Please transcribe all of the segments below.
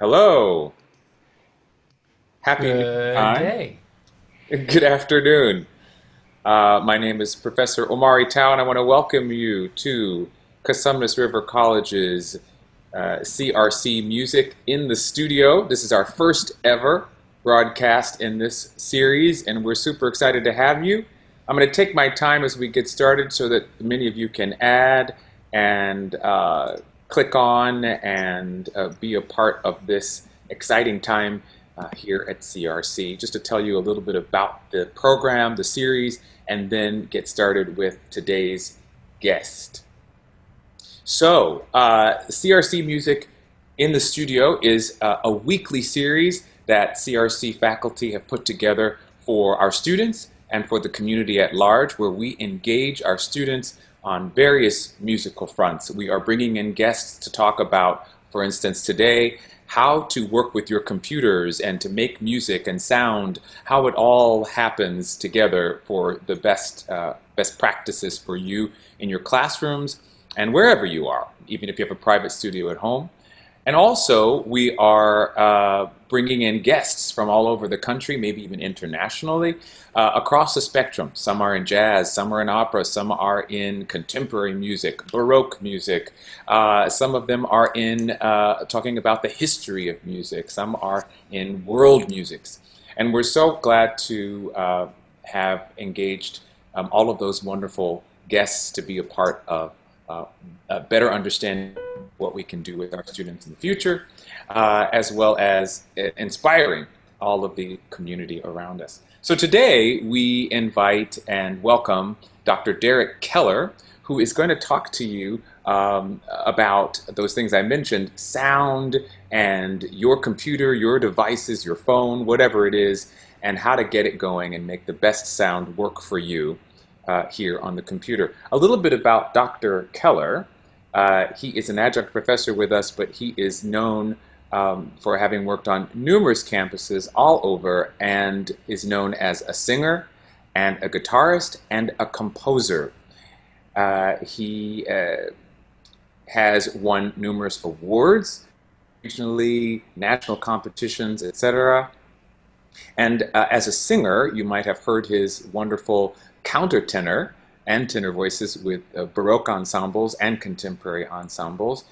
Hello. Happy new Good time. day. Good afternoon. My name is Professor Omari Tao, and I want to welcome you to Cosumnes River College's CRC Music in the Studio. This is our first ever broadcast in this series, and we're super excited to have you. I'm going to take my time as we get started so that many of you can add and click on and be a part of this exciting time here at CRC. Just to tell you a little bit about the program, the series, and then get started with today's guest. So, CRC Music in the Studio is a weekly series that CRC faculty have put together for our students and for the community at large, where we engage our students on various musical fronts. We are bringing in guests to talk about, for instance, today, how to work with your computers and to make music and sound, how it all happens together for the best practices for you in your classrooms and wherever you are, even if you have a private studio at home. And also, we are bringing in guests from all over the country, maybe even internationally, across the spectrum. Some are in jazz, some are in opera, some are in contemporary music, Baroque music. Some of them are in talking about the history of music. Some are in world musics. And we're so glad to have engaged all of those wonderful guests to be a part of a better understanding what we can do with our students in the future, as well as inspiring all of the community around us. So today we invite and welcome Dr. Derek Keller, who is going to talk to you about those things I mentioned, sound and your computer, your devices, your phone, whatever it is, and how to get it going and make the best sound work for you here on the computer. A little bit about Dr. Keller. He is an adjunct professor with us, but he is known for having worked on numerous campuses all over and is known as a singer and a guitarist and a composer. He has won numerous awards, regionally, national competitions, etc. And as a singer, you might have heard his wonderful countertenor and tenor voices with Baroque ensembles and contemporary ensembles.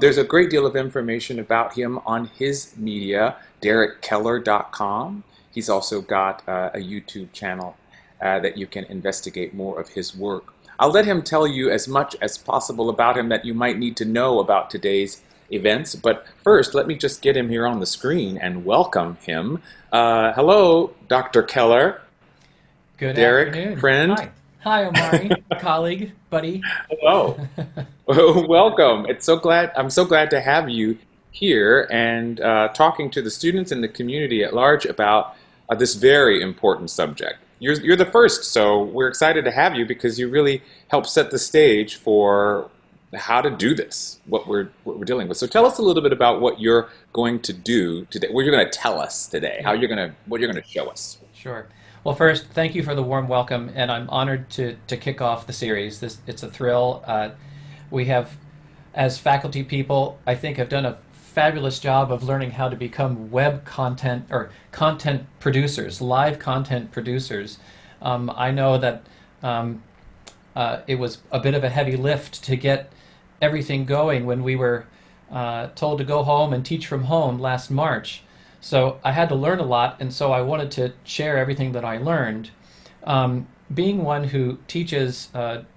There's a great deal of information about him on his media, derekkeller.com. He's also got a YouTube channel that you can investigate more of his work. I'll let him tell you as much as possible about him that you might need to know about today's events. But first, let me just get him here on the screen and welcome him. Hello, Dr. Keller. Good Derek, afternoon. friend. Hi. Hi, Omari, colleague, buddy. Hello. Welcome. I'm so glad to have you here and talking to the students and the community at large about this very important subject. You're the first, so we're excited to have you because you really help set the stage for how to do this, what we're dealing with. So tell us a little bit about what you're going to do today, what you're going to tell us today, Yeah, what you're going to show us. sure. Well, first, thank you for the warm welcome, and I'm honored to kick off the series. It's a thrill. We have, as faculty people, I think have done a fabulous job of learning how to become web content or content producers, live content producers. I know that it was a bit of a heavy lift to get everything going when we were told to go home and teach from home last March. So I had to learn a lot, and so I wanted to share everything that I learned. Being one who teaches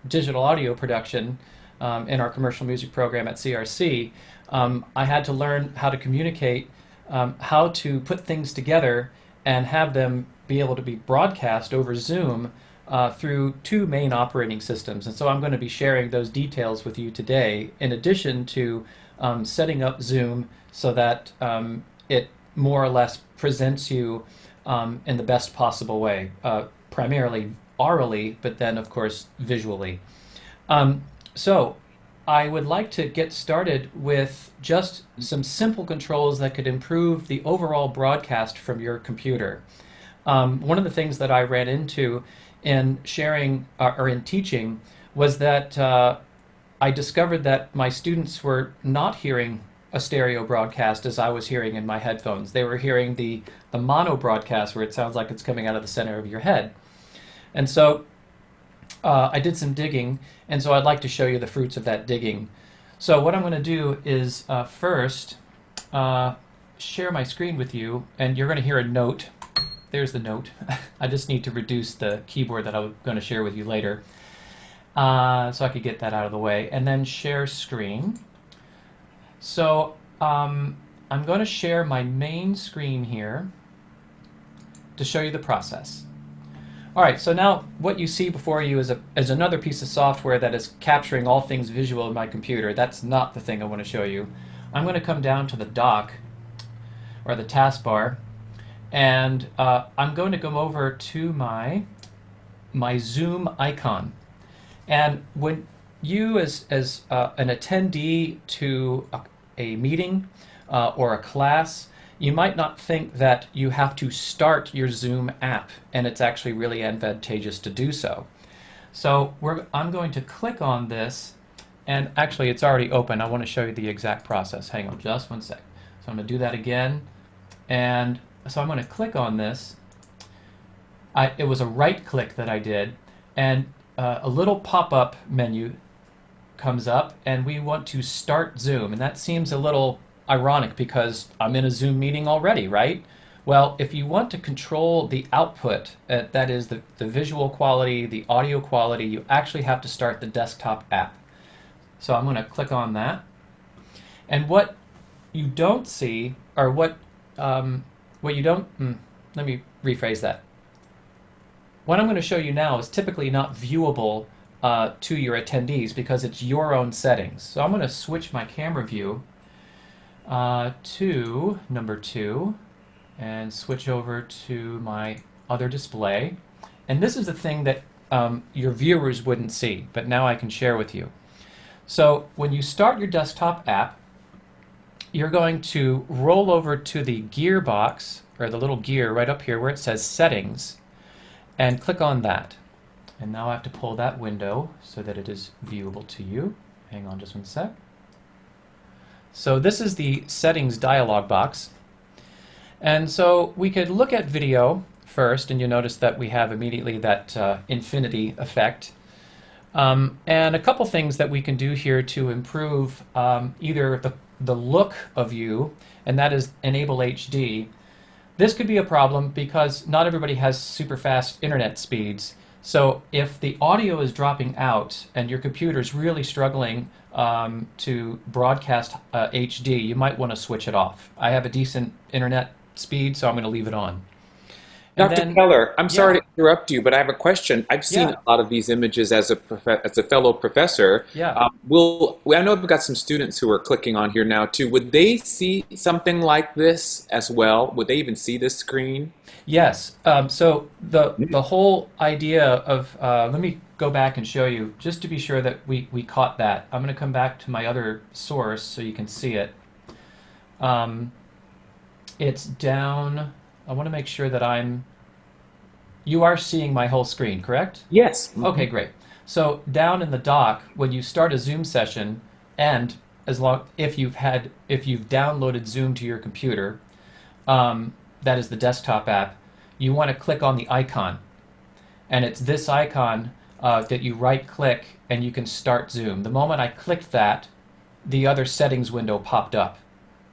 digital audio production in our commercial music program at CRC, I had to learn how to communicate, how to put things together and have them be able to be broadcast over Zoom through two main operating systems. And so I'm going to be sharing those details with you today, in addition to setting up Zoom so that it more or less presents you in the best possible way, primarily orally, but then, of course, visually. So I would like to get started with just some simple controls that could improve the overall broadcast from your computer. One of the things that I ran into in sharing or in teaching was that I discovered that my students were not hearing a stereo broadcast as I was hearing in my headphones. They were hearing the mono broadcast where it sounds like it's coming out of the center of your head. And so I did some digging, and so I'd like to show you the fruits of that digging. So what I'm going to do is first share my screen with you, and you're going to hear a note. There's the note. I just need to reduce the keyboard that I'm going to share with you later, so I could get that out of the way. And then share screen. So I'm going to share my main screen here to show you the process. All right, so now what you see before you is another piece of software that is capturing all things visual in my computer. That's not the thing I want to show you. I'm going to come down to the dock, or the taskbar, and I'm going to go over to my Zoom icon. And when you, as an attendee to a meeting or a class, you might not think that you have to start your Zoom app, and it's actually really advantageous to do so. So I'm going to click on this, and actually it's already open. I want to show you the exact process. Hang on just one sec. So I'm going to do that again, and so I'm going to click on this. It was a right click that I did, and a little pop-up menu comes up, and we want to start Zoom, and that seems a little ironic because I'm in a Zoom meeting already, right? Well, if you want to control the output, that is the visual quality, the audio quality, you actually have to start the desktop app. So I'm going to click on that. And what you don't see, or what you don't, let me rephrase that. What I'm going to show you now is typically not viewable to your attendees because it's your own settings. So I'm going to switch my camera view to number 2 and switch over to my other display. And this is the thing that your viewers wouldn't see, but now I can share with you. So when you start your desktop app, you're going to roll over to the gear box, or the little gear right up here where it says settings, and click on that. And now I have to pull that window so that it is viewable to you. Hang on just one sec. So this is the settings dialog box. And so we could look at video first, and you'll notice that we have immediately that infinity effect. And a couple things that we can do here to improve either the look of you, and that is enable HD. This could be a problem because not everybody has super fast internet speeds. So if the audio is dropping out and your computer is really struggling to broadcast HD, you might want to switch it off. I have a decent internet speed, so I'm going to leave it on. Dr. Keller, I'm sorry to interrupt you, but I have a question. I've seen a lot of these images as a fellow professor. Yeah. I know we've got some students who are clicking on here now too. Would they see something like this as well? Would they even see this screen? Yes. So the whole idea of let me go back and show you just to be sure that we caught that. I'm going to come back to my other source so you can see it. It's down. I want to make sure that you are seeing my whole screen, correct? Yes. Okay, great. So down in the dock, when you start a Zoom session, and if you've downloaded Zoom to your computer, that is the desktop app, you want to click on the icon. And it's this icon that you right-click, and you can start Zoom. The moment I clicked that, the other settings window popped up.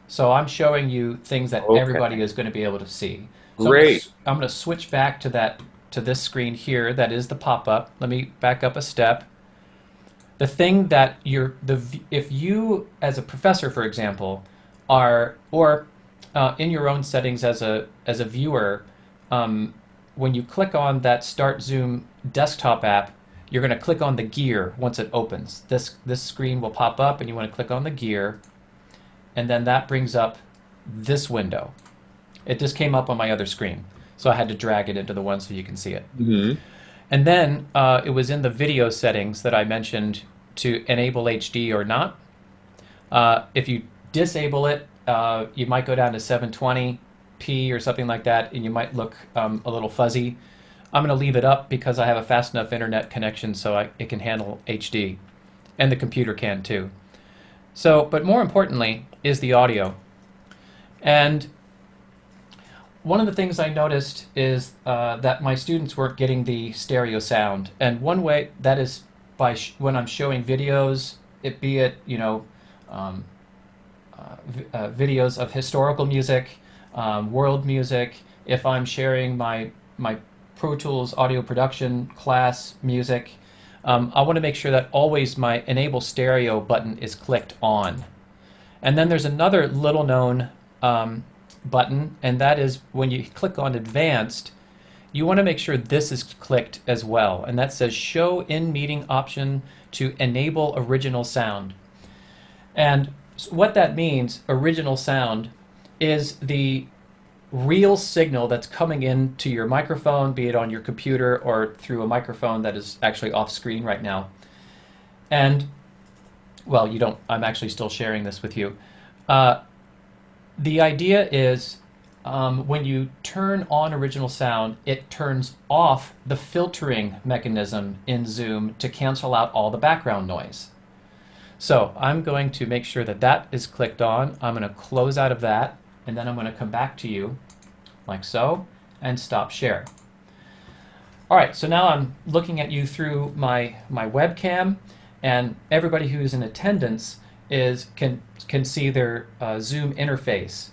So I'm showing you things that everybody is going to be able to see. So Great. I'm going to switch back to this screen here. That is the pop-up. Let me back up a step. The thing that if you, as a professor, for example, are in your own settings as a viewer, when you click on that Start Zoom desktop app, you're going to click on the gear once it opens. This screen will pop up, and you want to click on the gear. And then that brings up this window. It just came up on my other screen, so I had to drag it into the one so you can see it. Mm-hmm. And then it was in the video settings that I mentioned to enable HD or not. If you disable it, you might go down to 720p or something like that, and you might look a little fuzzy. I'm going to leave it up because I have a fast enough internet connection so it can handle HD, and the computer can too. So, but more importantly, is the audio. And one of the things I noticed is that my students weren't getting the stereo sound. And one way that is by when I'm showing videos, be it, um, videos of historical music, world music. If I'm sharing my Pro Tools audio production class music, I want to make sure that always my Enable Stereo button is clicked on. And then there's another little known button, and that is when you click on Advanced, you want to make sure this is clicked as well. And that says Show in Meeting option to enable original sound. And what that means, original sound, is the real signal that's coming into your microphone, be it on your computer or through a microphone that is actually off screen right now. And, well, you don't, I'm actually still sharing this with you. The idea is when you turn on original sound, it turns off the filtering mechanism in Zoom to cancel out all the background noise. So I'm going to make sure that that is clicked on. I'm going to close out of that, and then I'm going to come back to you like so and stop share. All right, so now I'm looking at you through my webcam, and everybody who's in attendance can see their Zoom interface.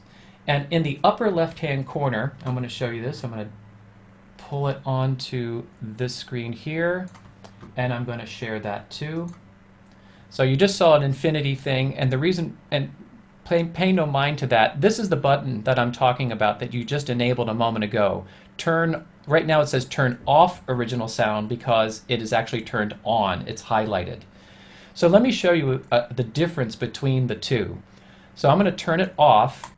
And in the upper left-hand corner, I'm going to show you this. I'm going to pull it onto this screen here, and I'm going to share that too. So you just saw an infinity thing, and the reason, and pay no mind to that, this is the button that I'm talking about that you just enabled a moment ago. Right now it says turn off original sound because it is actually turned on, it's highlighted. So let me show you the difference between the two. So I'm going to turn it off,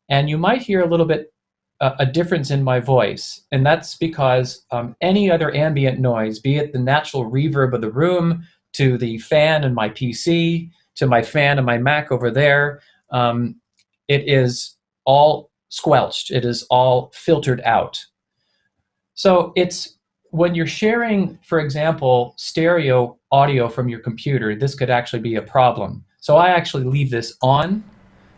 and you might hear a little bit a difference in my voice, and that's because any other ambient noise, be it the natural reverb of the room, to the fan in my PC, to my fan in my Mac over there, it is all squelched. It is all filtered out. So it's when you're sharing, for example, stereo audio from your computer, this could actually be a problem. So I actually leave this on,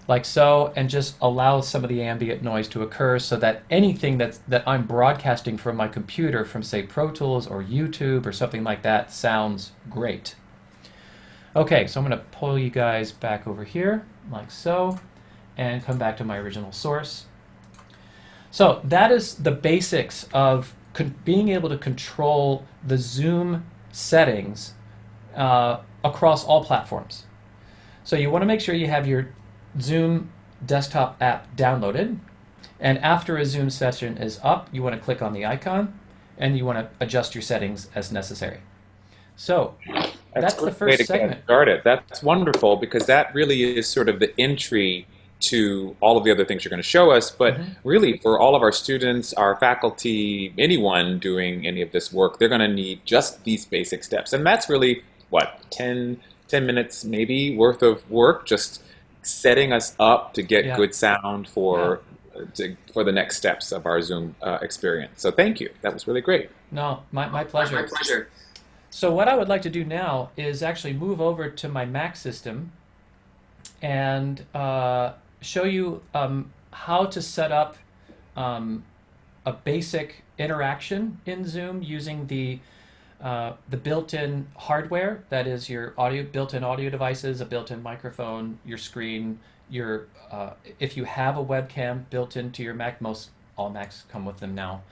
like so, and just allow some of the ambient noise to occur so that anything that I'm broadcasting from my computer, from say Pro Tools or YouTube or something like that, sounds great. Okay, so I'm going to pull you guys back over here, like so, and come back to my original source. So that is the basics of being able to control the Zoom settings across all platforms. So you want to make sure you have your Zoom desktop app downloaded, and after a Zoom session is up, you want to click on the icon, and you want to adjust your settings as necessary. So that's the first way to segment. get started. That's wonderful, because that really is sort of the entry to all of the other things you're going to show us. But really, for all of our students, our faculty, anyone doing any of this work, they're going to need just these basic steps. And that's really, what, 10 minutes maybe worth of work, just setting us up to get good sound for the next steps of our Zoom experience. So thank you. That was really great. No, my pleasure. My pleasure. So what I would like to do now is actually move over to my Mac system and show you how to set up a basic interaction in Zoom using the built-in hardware, that is your built-in audio devices, a built-in microphone, your screen, your if you have a webcam built into your Mac, all Macs come with them now,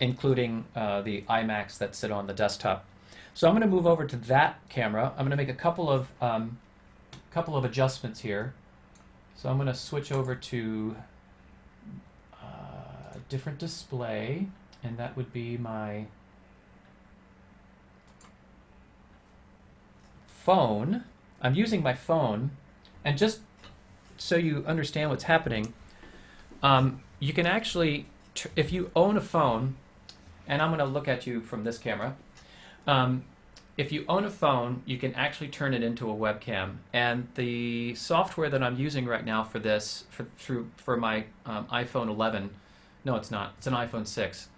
including the iMacs that sit on the desktop. So I'm going to move over to that camera. I'm going to make a couple of adjustments here. So I'm going to switch over to a different display, and that would be my phone. I'm using my phone, and just so you understand what's happening, you can actually, if you own a phone, and I'm going to look at you from this camera, if you own a phone, you can actually turn it into a webcam. And the software that I'm using right now for this, for my iPhone 11, no, it's not. It's an iPhone 6.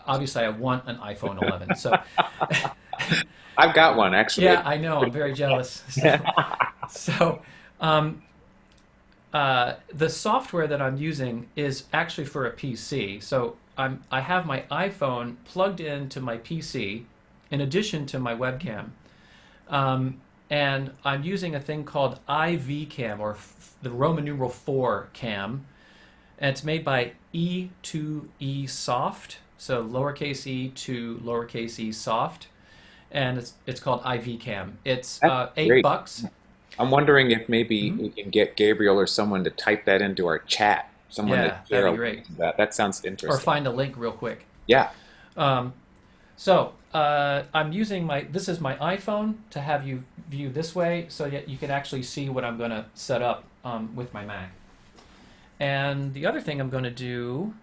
Obviously, I want an iPhone 11. So I've got one, actually. Yeah, I know. I'm very jealous. So The software that I'm using is actually for a PC. So I have my iPhone plugged into my PC in addition to my webcam. And I'm using a thing called IV Cam, or the Roman numeral 4 cam. And it's made by E2E Soft, so lowercase e to lowercase e soft. And it's called IV Cam. It's That's eight great. bucks. I'm wondering if maybe Mhm. we can get Gabriel or someone to type that into our chat. Someone to Yeah, share that'd a be link great. to that. That sounds Or interesting. find a link real quick. Yeah. Um, I'm using this is my iPhone to have you view this way so that you can actually see what I'm going to set up with my Mac. And the other thing I'm going to do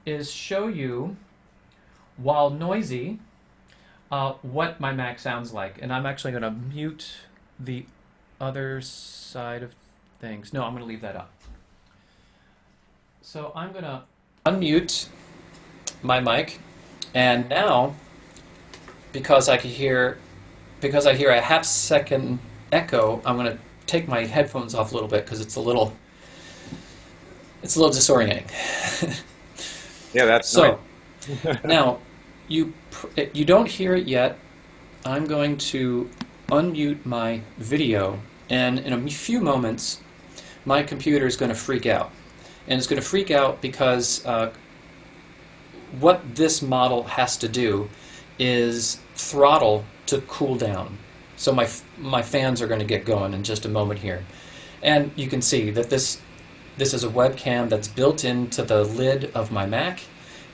is show you, while noisy, what my Mac sounds like. And I'm actually going to mute the other side of things. No, I'm going to leave that up. So I'm going to unmute my mic, and now, because I hear a half-second echo, I'm going to take my headphones off a little bit because it's a little disorienting. Yeah, that's nice. So now you don't hear it yet. I'm going to unmute my video, and in a few moments, my computer is going to freak out, and it's going to freak out because what this model has to do is throttle to cool down. So my fans are going to get going in just a moment here. And you can see that this is a webcam that's built into the lid of my Mac,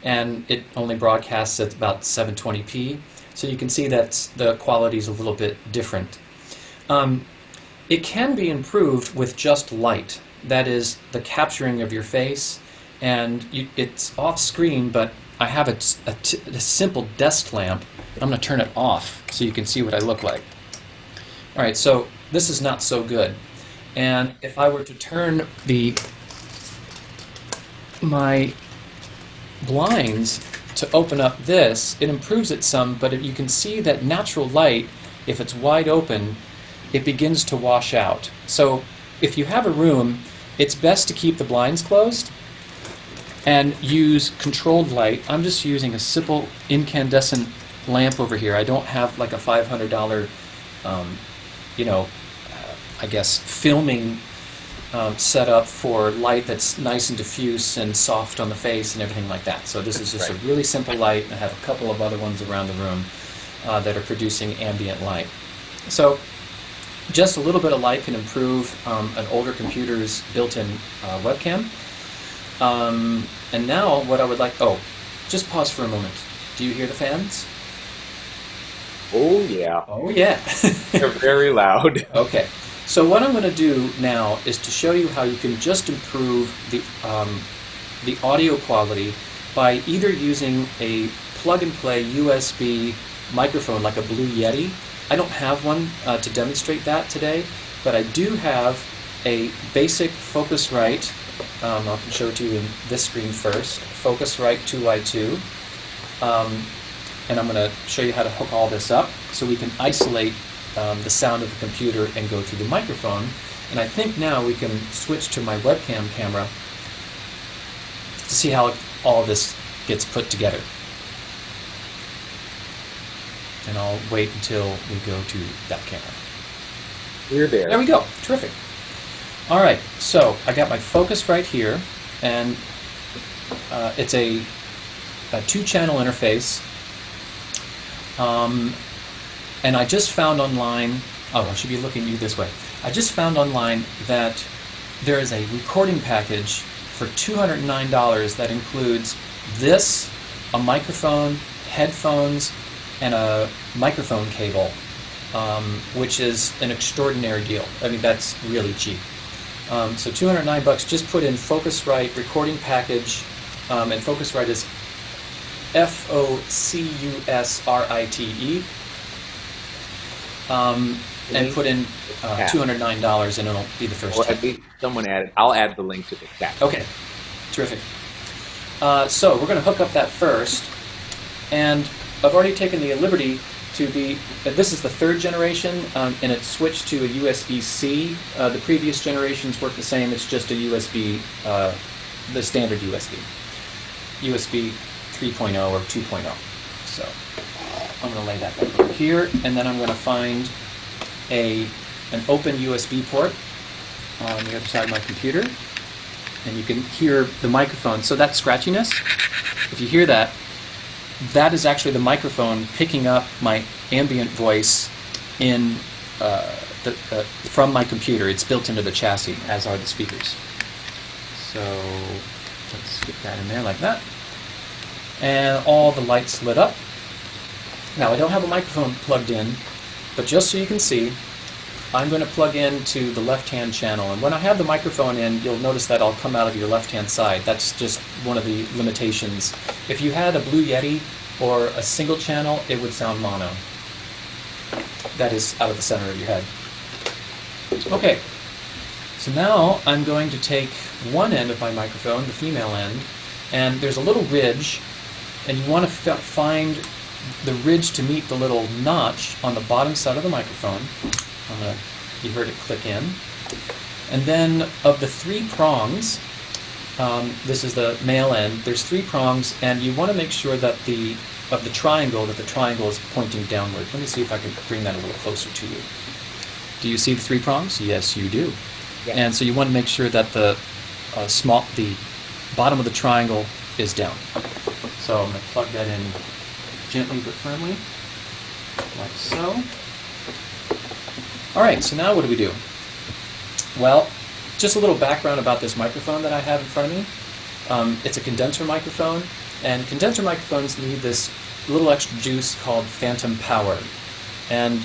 and it only broadcasts at about 720p. So you can see that the quality is a little bit different. It can be improved with just light. That is the capturing of your face, and it's off screen, but I have a simple desk lamp. I'm going to turn it off so you can see what I look like. All right, so this is not so good. And if I were to turn my blinds to open up this, it improves it some, but you can see that natural light, if it's wide open, it begins to wash out. So if you have a room, it's best to keep the blinds closed and use controlled light. I'm just using a simple incandescent lamp over here. I don't have like a $500, I guess, filming setup for light that's nice and diffuse and soft on the face and everything like that. So this is just Right. a really simple light, and I have a couple of other ones around the room that are producing ambient light. So just a little bit of light can improve an older computer's built-in webcam. And now what I would like, just pause for a moment. Do you hear the fans? Oh, yeah. Oh yeah. They're very loud. Okay. So what I'm going to do now is to show you how you can just improve the audio quality by either using a plug-and-play USB microphone like a Blue Yeti. I don't have one to demonstrate that today, but I do have a basic Focusrite. I can show it to you in this screen first. Focusrite 2i2. And I'm going to show you how to hook all this up so we can isolate the sound of the computer and go through the microphone. And I think now we can switch to my webcam camera to see how all this gets put together. And I'll wait until we go to that camera. We're there. There we go. Terrific. All right, so I got my focus right here, and it's a two-channel interface. And I just found online, I should be looking at you this way. I just found online that there is a recording package for $209 that includes this, a microphone, headphones, and a microphone cable, which is an extraordinary deal. I mean, that's really cheap. So $209, just put in Focusrite recording package, and Focusrite is Focusrite, and put in $209, and it'll be the first Or hit. at least someone added. I'll add the link to the chat. Okay, terrific. So we're going to hook up that first, and I've already taken the liberty to the, this is the third generation, and it switched to a USB-C. The previous generations work the same, it's just a USB, the standard USB 3.0 or 2.0. So I'm going to lay that back over here, and then I'm going to find an open USB port on the other side of my computer, and you can hear the microphone. So that scratchiness, if you hear that, that is actually the microphone picking up my ambient voice in from my computer. It's built into the chassis, as are the speakers. So let's stick that in there like that. And all the lights lit up. Now I don't have a microphone plugged in, but just so you can see, I'm going to plug into the left-hand channel. And when I have the microphone in, you'll notice that I'll come out of your left-hand side. That's just one of the limitations. If you had a Blue Yeti or a single channel, it would sound mono. That is out of the center of your head. Okay, so now I'm going to take one end of my microphone, the female end, and there's a little ridge, and you want to find the ridge to meet the little notch on the bottom side of the microphone. You heard it click in. And then of the three prongs, this is the male end, there's three prongs, and you want to make sure that the triangle is pointing downward. Let me see if I can bring that a little closer to you. Do you see the three prongs? Yes, you do. Yeah. And so you want to make sure that the bottom of the triangle is down. So I'm going to plug that in gently but firmly, like so. All right, so now what do we do? Well, just a little background about this microphone that I have in front of me. It's a condenser microphone, and condenser microphones need this little extra juice called phantom power. And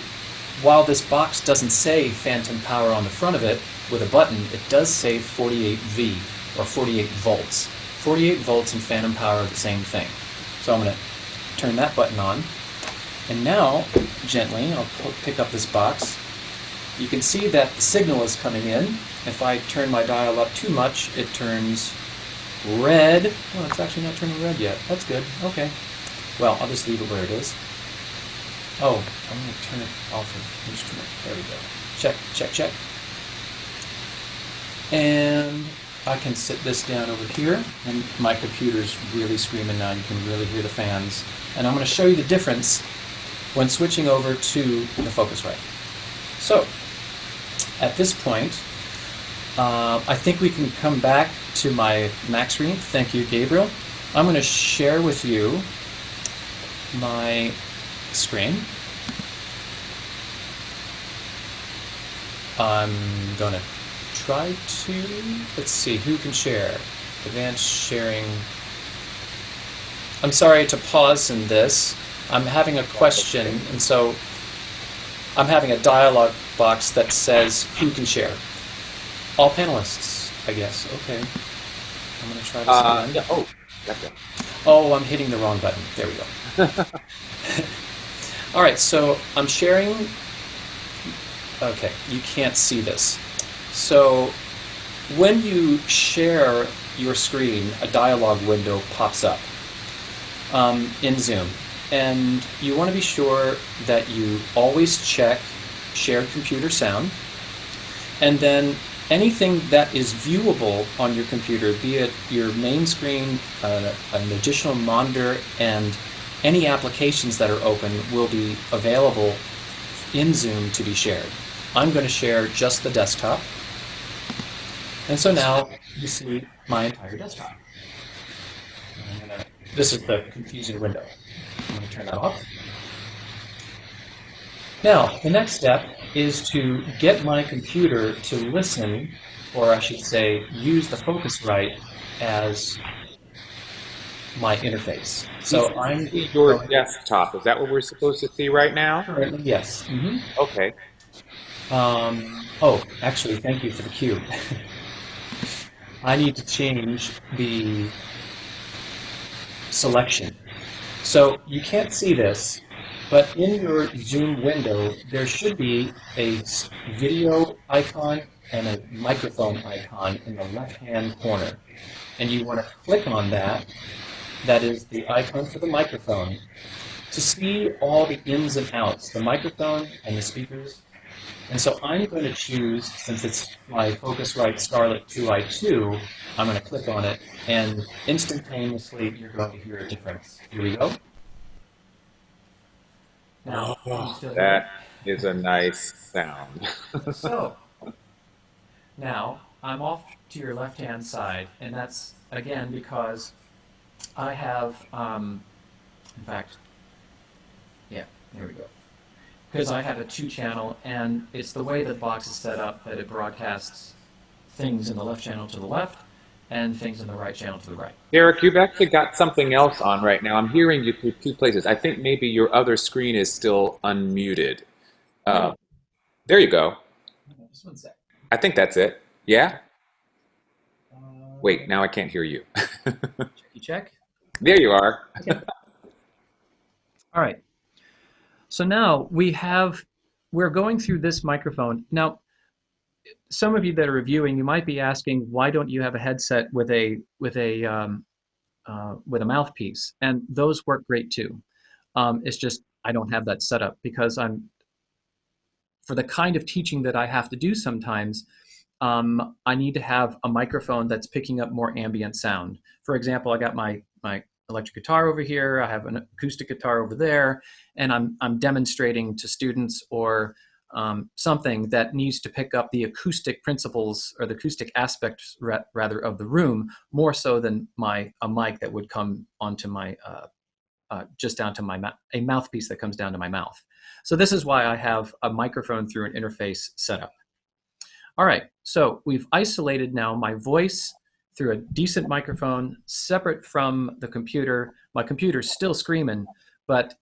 while this box doesn't say phantom power on the front of it with a button, it does say 48V, or 48 volts. 48 volts and phantom power are the same thing. So I'm going to turn that button on, and now, gently, I'll pick up this box. You can see that the signal is coming in. If I turn my dial up too much, it turns red. Well, it's actually not turning red yet. That's good. Okay. Well, I'll just leave it where it is. Oh, I'm going to turn it off of instrument. There we go. Check, check, check. And I can sit this down over here, and my computer's really screaming now. You can really hear the fans. And I'm going to show you the difference when switching over to the Focusrite. So, at this point, I think we can come back to my Mac screen. Thank you, Gabriel. I'm going to share with you my screen. I'm going to try to, let's see, who can share? Advanced sharing. I'm sorry to pause in this. I'm having a question, and so I'm having a dialog box that says who can share. All panelists, I guess. Okay. I'm going to try this again. Yeah. Oh, gotcha. Oh, I'm hitting the wrong button. There we go. All right, so I'm sharing. Okay, you can't see this. So when you share your screen, a dialog window pops up in Zoom. And you want to be sure that you always check shared computer sound. And then anything that is viewable on your computer, be it your main screen, an additional monitor, and any applications that are open will be available in Zoom to be shared. I'm going to share just the desktop. And so now you see my entire desktop. This is the confusing window. I'm going to turn that off. Now, the next step is to get my computer to listen, or I should say, use the Focusrite as my interface. So I'm your desktop. Is that what we're supposed to see right now? Currently, yes. Mm-hmm. Okay. Oh, actually, thank you for the cue. I need to change the selection. So you can't see this, but in your Zoom window, there should be a video icon and a microphone icon in the left-hand corner. And you want to click on that. That is the icon for the microphone. to see all the ins and outs, the microphone and the speakers. And so I'm going to choose, since it's my Focusrite Scarlett 2i2, I'm going to click on it, and instantaneously you're going to hear a difference. Here we go. Now, can you Oh, still hear me? that is a nice sound. So, now I'm off to your left-hand side, and that's, again, because I have, in fact, yeah, there we go. Because I have a two-channel, and it's the way the box is set up that it broadcasts things in the left channel to the left and things in the right channel to the right. Derek, you've actually got something else on right now. I'm hearing you through two places. I think maybe your other screen is still unmuted. Uh, No, there you go. just one sec. I think that's it. Yeah? Uh, Wait, now I can't hear you. checky check. There you are. Okay. All right. So now we're going through this microphone. Now, some of you that are reviewing, you might be asking, why don't you have a headset with a mouthpiece? And those work great too. It's just I don't have that set up because for the kind of teaching that I have to do sometimes, I need to have a microphone that's picking up more ambient sound. For example, I got my electric guitar over here. I have an acoustic guitar over there, and I'm demonstrating to students or something that needs to pick up the acoustic principles or the acoustic aspects rather of the room more so than a mic that would come onto my just down to a mouthpiece that comes down to my mouth. So this is why I have a microphone through an interface setup. All right, so we've isolated now my voice through a decent microphone separate from the computer. My computer's still screaming, but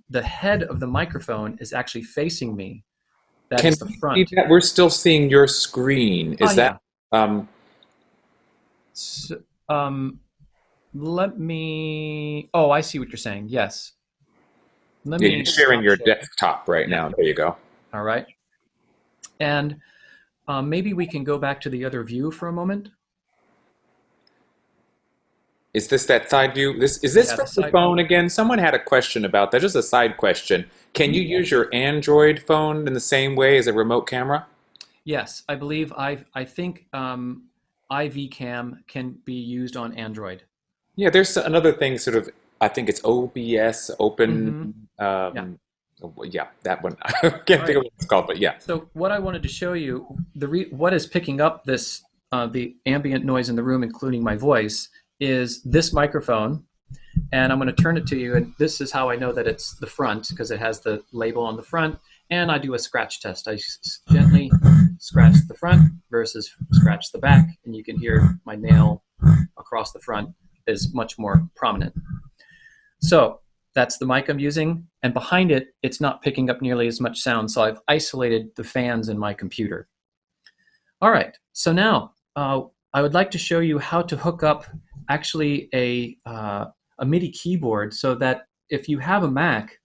the head of the microphone is actually facing me. That Can is the we see front. that? We're still seeing your screen. Oh, Is that yeah. um, So, let me, oh, I see what you're saying. Yes. Let yeah, me you're sharing stop your sharing. desktop right Yeah. now. There you go. All right. And maybe we can go back to the other view for a moment. Is this that side view? This is this Yeah, from the your side. phone again? Someone had a question about that. Just a side question. Can you use your Android phone in the same way as a remote camera? Yes, I believe I think IV cam can be used on Android. Yeah, there's another thing, sort of. I think it's OBS, Open. Mm-hmm. Yeah. Um, yeah, that one. I All can't think right. of what it's called, but yeah. So what I wanted to show you, what is picking up this the ambient noise in the room, including my voice, is this microphone. And I'm going to turn it to you. And this is how I know that it's the front because it has the label on the front. And I do a scratch test. I gently scratch the front versus scratch the back. And you can hear my nail across the front is much more prominent. So that's the mic I'm using. And behind it, it's not picking up nearly as much sound. So I've isolated the fans in my computer. All right. So now I would like to show you how to hook up actually a MIDI keyboard so that if you have a Mac,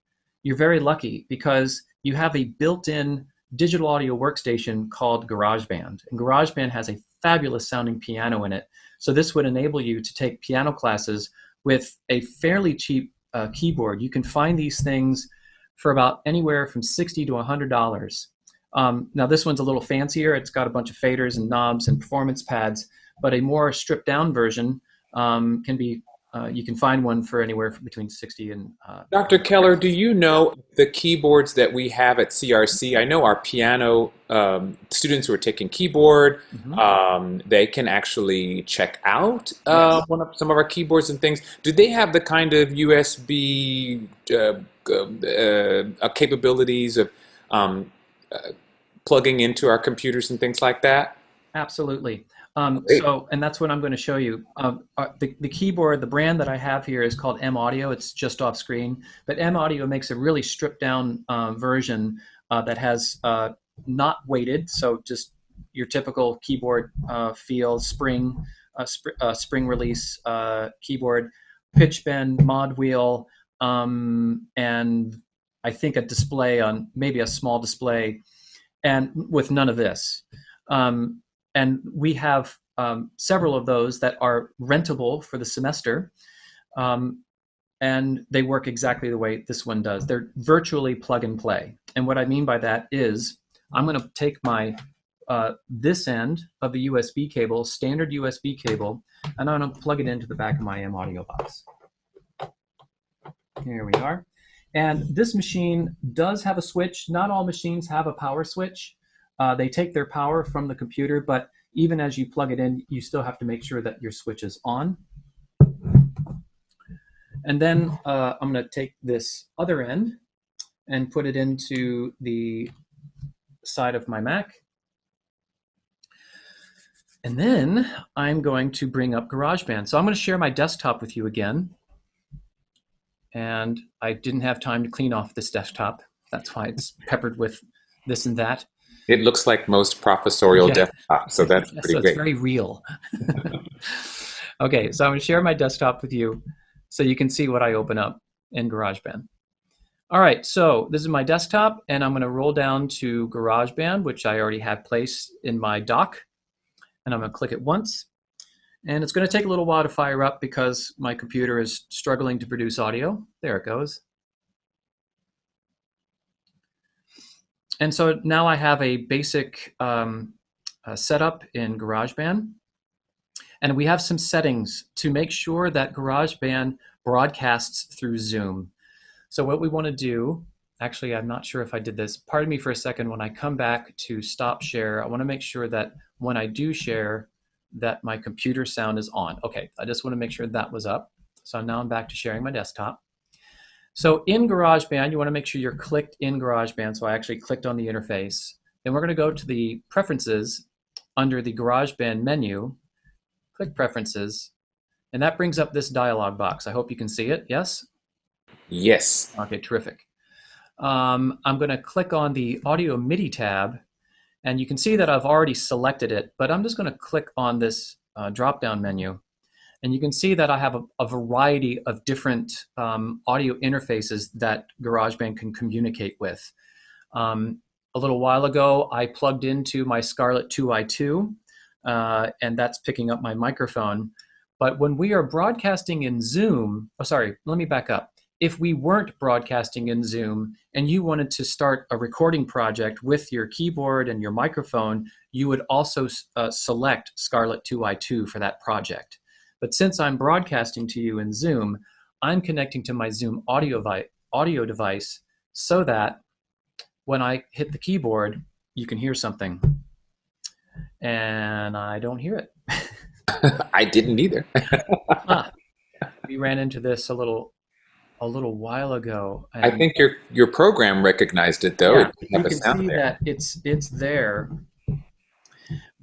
you're very lucky because you have a built-in digital audio workstation called GarageBand. And GarageBand has a fabulous sounding piano in it. So this would enable you to take piano classes with a fairly cheap keyboard. You can find these things for about anywhere from $60 to $100. Now this one's a little fancier. It's got a bunch of faders and knobs and performance pads, but a more stripped down version can be you can find one for anywhere from between 60 and Dr. Keller, do you know the keyboards that we have at CRC? I know our piano students who are taking keyboard, mm-hmm. they can actually check out Yes. some of our keyboards and things. Do they have the kind of USB capabilities of um, uh, plugging into our computers and things like that? Absolutely. Great. And that's what I'm going to show you. The keyboard, the brand that I have here is called M Audio. It's just off screen, but M Audio makes a really stripped down version that has not weighted, so just your typical keyboard feel, spring release keyboard, pitch bend, mod wheel, and I think a display on maybe a small display, and with none of this. And we have several of those that are rentable for the semester. and they work exactly the way this one does. They're virtually plug and play. And what I mean by that is I'm going to take my this end of the USB cable, standard USB cable, and I'm going to plug it into the back of my M audio box. Here we are. And this machine does have a switch. Not all machines have a power switch. They take their power from the computer, but even as you plug it in, you still have to make sure that your switch is on. And then I'm going to take this other end and put it into the side of my Mac. And then I'm going to bring up GarageBand. So I'm going to share my desktop with you again. And I didn't have time to clean off this desktop. That's why it's peppered with this and that. It looks like most professorial desktops, so that's pretty so great. It's very real. Okay, so I'm going to share my desktop with you so you can see what I open up in GarageBand. All right, so this is my desktop, and I'm going to roll down to GarageBand, which I already have placed in my dock. And I'm going to click it once. And it's going to take a little while to fire up because my computer is struggling to produce audio. There it goes. And so now I have a basic setup in GarageBand. And we have some settings to make sure that GarageBand broadcasts through Zoom. So what we want to do, actually, I'm not sure if I did this. Pardon me for a second. When I come back to stop share, I want to make sure that when I do share, that my computer sound is on. Okay, I just want to make sure that was up. So now I'm back to sharing my desktop. So in GarageBand, you want to make sure you're clicked in GarageBand. So I actually clicked on the interface. Then we're going to go to the Preferences under the GarageBand menu, click Preferences, and that brings up this dialog box. I hope you can see it. Yes? Yes. Okay, terrific. I'm going to click on the Audio MIDI tab, and you can see that I've already selected it, but I'm just going to click on this drop-down menu. And you can see that I have a variety of different audio interfaces that GarageBand can communicate with. A little while ago, I plugged into my Scarlett 2i2, and that's picking up my microphone. But when we are broadcasting in Zoom, oh, sorry, let me back up. If we weren't broadcasting in Zoom and you wanted to start a recording project with your keyboard and your microphone, you would also select Scarlett 2i2 for that project. But since I'm broadcasting to you in Zoom, I'm connecting to my Zoom audio device so that when I hit the keyboard, you can hear something. And I don't hear it. I didn't either. We ran into this a little while ago. I think your program recognized it, though. Yeah, It have you a can sound see there. that it's there,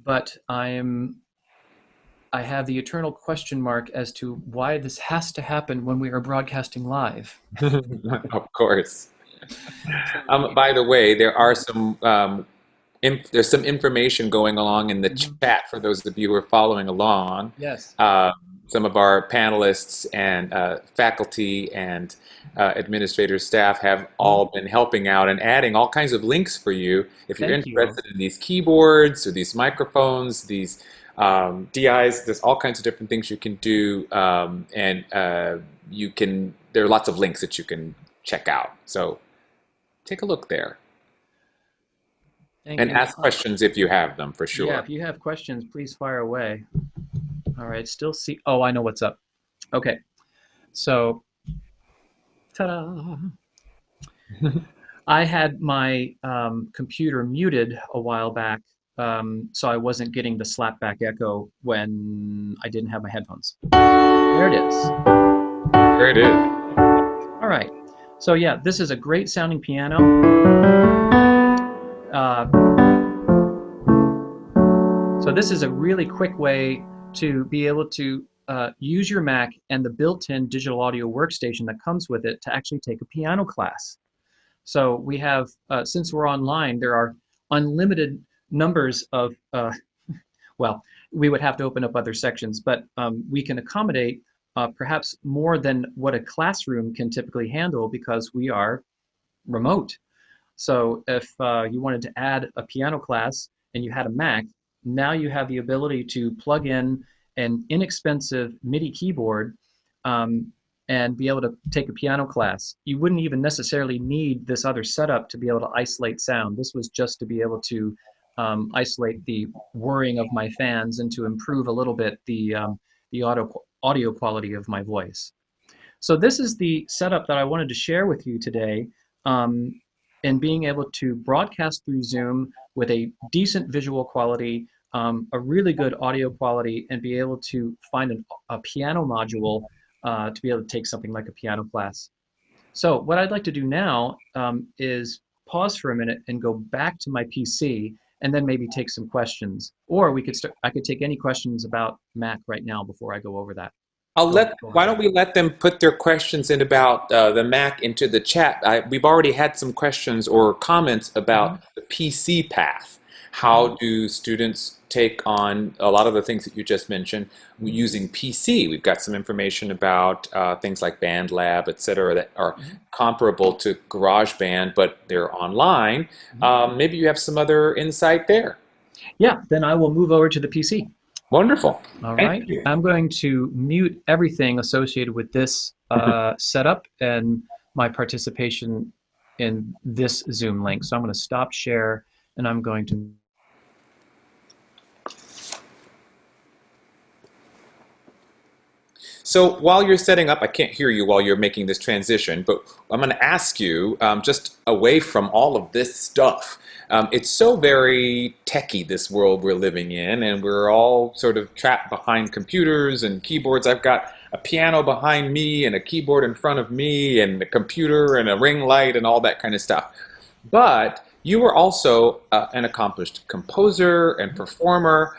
but I have the eternal question mark as to why this has to happen when we are broadcasting live. Of course. By the way, there are some there's some information going along in the chat for those of you who are following along. Yes. Some of our panelists and faculty and administrators, staff have all been helping out and adding all kinds of links for you. If you're interested in these keyboards or these microphones, these DIs, there's all kinds of different things you can do, and there are lots of links that you can check out. So take a look there. And ask questions if you have them, for sure. Yeah, if you have questions, please fire away. All right, still see. Oh, I know what's up. Okay, so, ta-da! I had my computer muted a while back, so I wasn't getting the slapback echo when I didn't have my headphones. There it is. There it is. All right. So yeah, this is a great sounding piano. So this is a really quick way to be able to use your Mac and the built-in digital audio workstation that comes with it to actually take a piano class. So we have, since we're online, there are unlimited numbers of, well, we would have to open up other sections, but we can accommodate perhaps more than what a classroom can typically handle because we are remote. So if you wanted to add a piano class and you had a Mac, now you have the ability to plug in an inexpensive MIDI keyboard and be able to take a piano class. You wouldn't even necessarily need this other setup to be able to isolate sound. This was just to be able to isolate the whirring of my fans and to improve a little bit the audio quality of my voice. So this is the setup that I wanted to share with you today, in being able to broadcast through Zoom with a decent visual quality, a really good audio quality, and be able to find a piano module to be able to take something like a piano class. So what I'd like to do now is pause for a minute and go back to my PC and then maybe take some questions. Or I could take any questions about Mac right now before I go over that. Why don't we let them put their questions in about the Mac into the chat? We've already had some questions or comments about the PC path. How do students take on a lot of the things that you just mentioned using PC? We've got some information about things like BandLab, et cetera, that are comparable to GarageBand, but they're online. Maybe you have some other insight there. Yeah, then I will move over to the PC. Wonderful. All right. I'm going to mute everything associated with this setup and my participation in this Zoom link. So I'm going to stop share, and I'm going to... So while you're setting up, I can't hear you while you're making this transition, but I'm going to ask you, just away from all of this stuff, it's so very techie, this world we're living in, and we're all sort of trapped behind computers and keyboards. I've got a piano behind me and a keyboard in front of me and a computer and a ring light and all that kind of stuff. But you were also an accomplished composer and performer.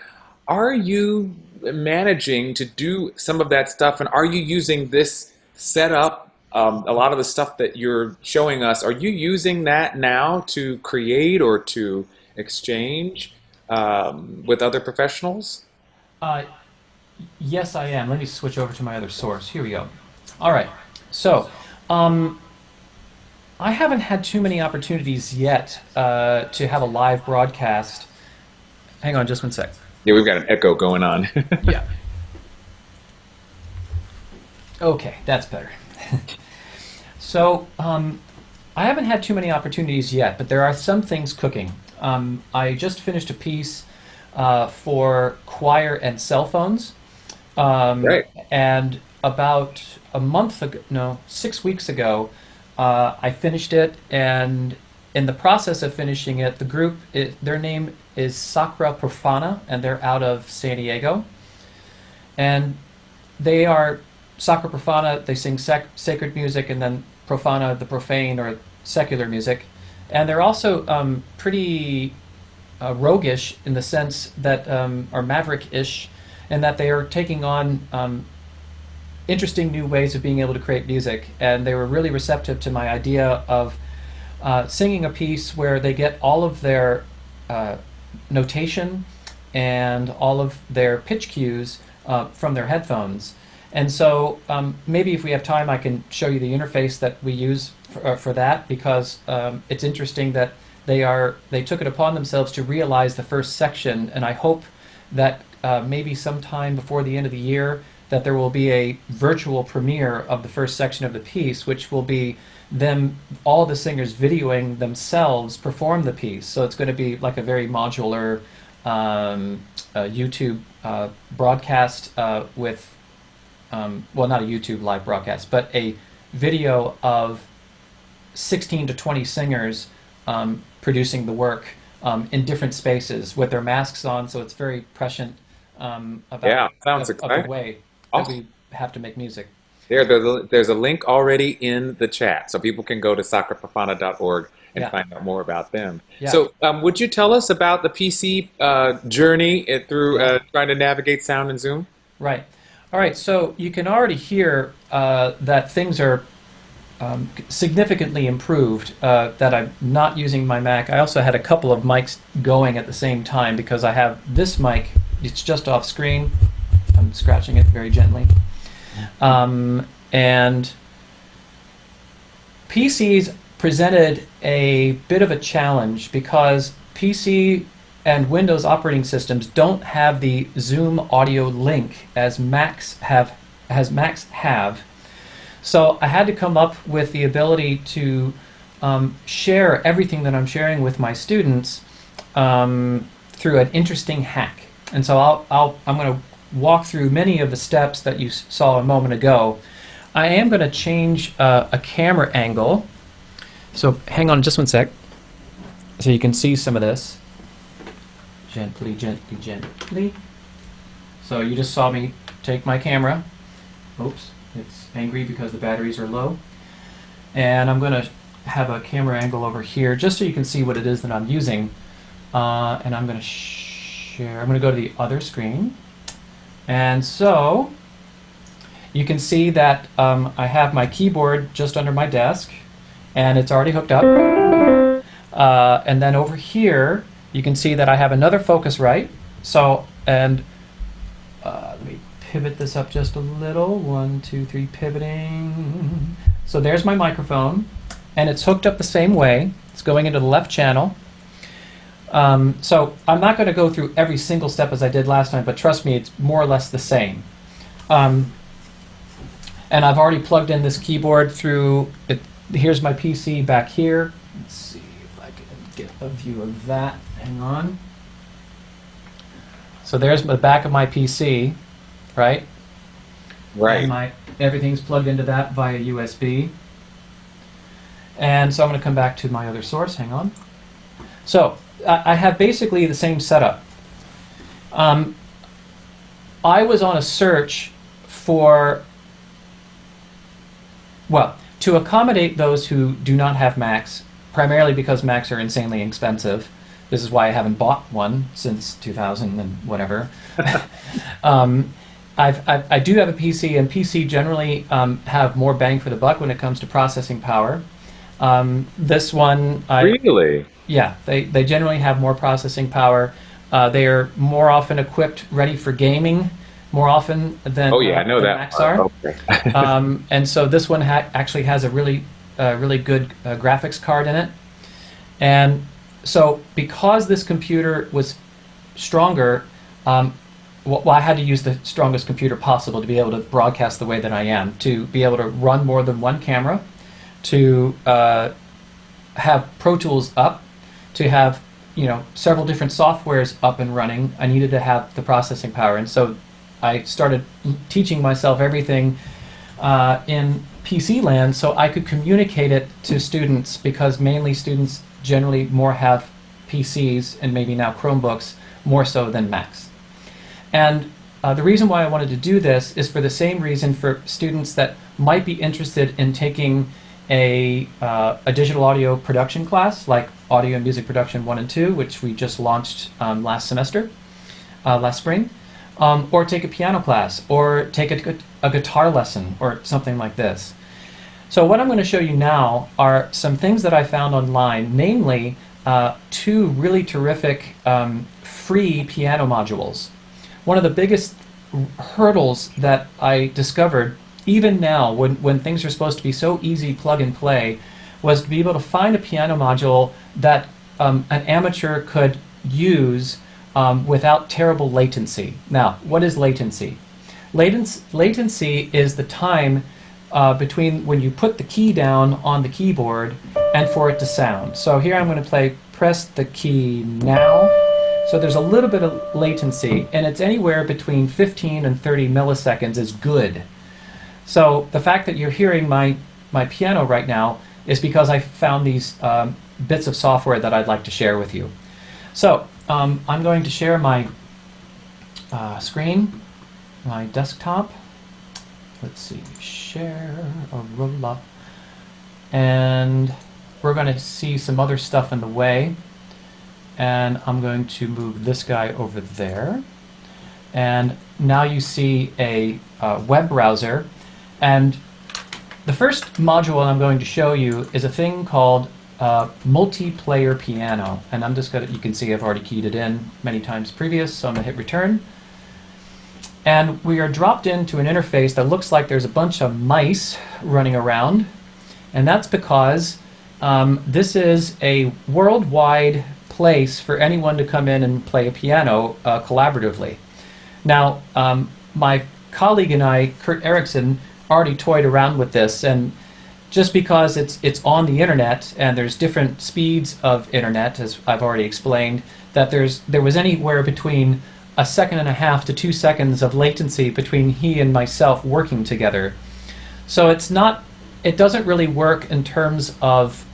Are you managing to do some of that stuff, and are you using this setup, a lot of the stuff that you're showing us, are you using that now to create or to exchange with other professionals? Yes, I am. Let me switch over to my other source. Here we go. All right. So I haven't had too many opportunities yet to have a live broadcast. Hang on just one sec. Yeah, we've got an echo going on. Yeah. Okay, that's better. So I haven't had too many opportunities yet, but there are some things cooking. I just finished a piece for choir and cell phones. Right. And about a month ago, no, 6 weeks ago, I finished it, and in the process of finishing it, the group, their name is Sacra Profana, and they're out of San Diego. And they are Sacra Profana, they sing sacred music, and then Profana, the profane or secular music. And they're also pretty roguish in the sense that, are maverick-ish, in that they are taking on interesting new ways of being able to create music. And they were really receptive to my idea of singing a piece where they get all of their notation and all of their pitch cues from their headphones. And so maybe if we have time, I can show you the interface that we use for that, because it's interesting that they took it upon themselves to realize the first section, and I hope that maybe sometime before the end of the year that there will be a virtual premiere of the first section of the piece, which will be all the singers videoing themselves perform the piece. So it's going to be like a very modular YouTube broadcast with, well, not a YouTube live broadcast, but a video of 16 to 20 singers producing the work in different spaces with their masks on, so it's very prescient about the way that we have to make music. There's a link already in the chat, so people can go to sacraprofana.org and find out more about them. Yeah. So would you tell us about the PC journey through trying to navigate sound in Zoom? Right. All right, so you can already hear that things are significantly improved, that I'm not using my Mac. I also had a couple of mics going at the same time because I have this mic, it's just off screen. I'm scratching it very gently. And PCs presented a bit of a challenge because PC and Windows operating systems don't have the Zoom audio link as Macs have. So I had to come up with the ability to share everything that I'm sharing with my students through an interesting hack. And so I'm going to walk through many of the steps that you saw a moment ago. I am going to change a camera angle. So hang on just one sec so you can see some of this. Gently, gently, gently. So you just saw me take my camera. Oops, it's angry because the batteries are low. And I'm going to have a camera angle over here just so you can see what it is that I'm using. And I'm going to share. I'm going to go to the other screen. And so you can see that I have my keyboard just under my desk, and it's already hooked up. And then over here, you can see that I have another Focusrite. So, and let me pivot this up just a little. 1, 2, 3, pivoting. So there's my microphone, and it's hooked up the same way. It's going into the left channel. So I'm not going to go through every single step as I did last time, but trust me, it's more or less the same. And I've already plugged in this keyboard through it. Here's my PC back here. Let's see if I can get a view of that. Hang on. So there's the back of my PC, right? Right. And everything's plugged into that via USB. And so I'm going to come back to my other source. Hang on. So I have basically the same setup. I was on a search for, well, to accommodate those who do not have Macs, primarily because Macs are insanely expensive. This is why I haven't bought one since 2000 and whatever. I do have a PC, and PC generally have more bang for the buck when it comes to processing power. This one, Really? Yeah, they generally have more processing power. They are more often equipped, ready for gaming, more often than, Oh yeah, I know than that. Macs are. Okay. And so this one actually has a really good graphics card in it. And so because this computer was stronger, well, I had to use the strongest computer possible to be able to broadcast the way that I am, to be able to run more than one camera, to have Pro Tools up, to have several different softwares up and running. I needed to have the processing power, and so I started teaching myself everything in PC land so I could communicate it to students, because mainly students generally more have PCs and maybe now Chromebooks more so than Macs. And the reason why I wanted to do this is for the same reason for students that might be interested in taking a digital audio production class, like Audio and Music Production 1 and 2, which we just launched last semester, last spring, or take a piano class, or take a guitar lesson, or something like this. So what I'm going to show you now are some things that I found online, namely two really terrific free piano modules. One of the biggest hurdles that I discovered, even now when things are supposed to be so easy plug and play, was to be able to find a piano module that an amateur could use without terrible latency. Now, what is latency? Latency is the time between when you put the key down on the keyboard and for it to sound. So here I'm going to press the key now. So there's a little bit of latency, and it's anywhere between 15 and 30 milliseconds is good. So the fact that you're hearing my piano right now is because I found these bits of software that I'd like to share with you. So I'm going to share my screen, my desktop. Let's see, share Aurora. And we're going to see some other stuff in the way. And I'm going to move this guy over there. And now you see a web browser. And the first module I'm going to show you is a thing called multiplayer piano. And I'm just going to, you can see I've already keyed it in many times previous, so I'm going to hit return. And we are dropped into an interface that looks like there's a bunch of mice running around. And that's because this is a worldwide place for anyone to come in and play a piano collaboratively. Now, my colleague and I, Kurt Erickson, already toyed around with this, and just because it's on the internet and there's different speeds of internet, as I've already explained, that there was anywhere between a second and a half to 2 seconds of latency between he and myself working together. So it doesn't really work in terms of